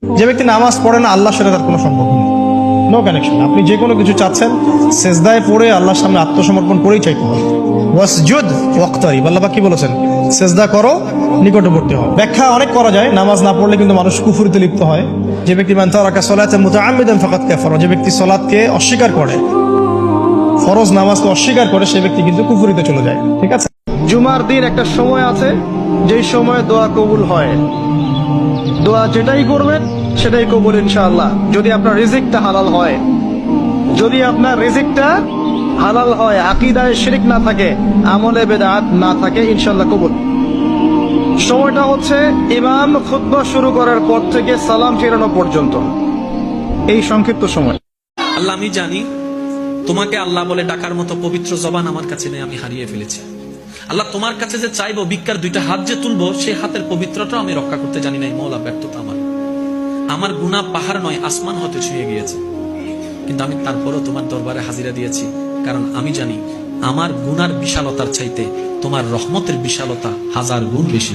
যে ব্যক্তি নামাজ পড়ে না আল্লাহর সাথে তার কোনো সম্পর্ক নেই, নো কানেকশন। আপনি যে কোনো কিছু চাচ্ছেন সেজদায় পড়ে আল্লাহর সামনে আত্মসমর্পণ করেই চাইতে হবে। ওয়াসজুদ ওয়াক্তারিব, আল্লাহ পাক কি বলেছেন? সেজদা করো, নিকটবর্তী হও। ব্যাখ্যা অনেক করা যায়। নামাজ না পড়লে কিন্তু মানুষ কুফরিতে লিপ্ত হয়। যে ব্যক্তি মান তারাকা সালাতান মুতাআম্মিদান ফাকাদ কাফারা, যে ব্যক্তি সালাতকে অস্বীকার করে, ফরজ নামাজকে অস্বীকার করে, সেই ব্যক্তি কিন্তু কুফরিতে চলে যায়। ঠিক আছে। জুমার দিন একটা সময় আছে যেই সময় দোয়া কবুল হয়। দোয়া যেটাই করবেন সেটাই কবুল ইনশাআল্লাহ, যদি আপনার রিজিকটা হালাল হয়। যদি আপনার রিজিকটা হালাল হয়, আকীদায় শিরক না থাকে, আমলে বেদাত না থাকে, ইনশাআল্লাহ কবুল। সময়টা হচ্ছে ইমাম খুতবা শুরু করার পর থেকে সালাম ফেরানো পর্যন্ত, এই সংক্ষিপ্ত সময়। আল্লাহ, আমি জানি তোমাকে আল্লাহ বলে ডাকার মতো পবিত্র জবান আমার কাছে নেই, আমি হারিয়ে ফেলেছি। আল্লাহ, তোমার কাছে যে চাইবো, ভিক্ষার দুইটা হাত যে তুলবো, সেই হাতের পবিত্রতাও আমি রক্ষা করতে জানি নাই। মওলা, ব্যর্থতা আমার গুনাহ পাহাড় নয়, আসমান হতে ছুঁয়ে গিয়েছে। কিন্তু আমি তারপরও তোমার দরবারে হাজিরা দিয়েছি, কারণ আমি জানি আমার গুনার বিশালতার চাইতে তোমার রহমতের বিশালতা হাজার গুণ বেশি।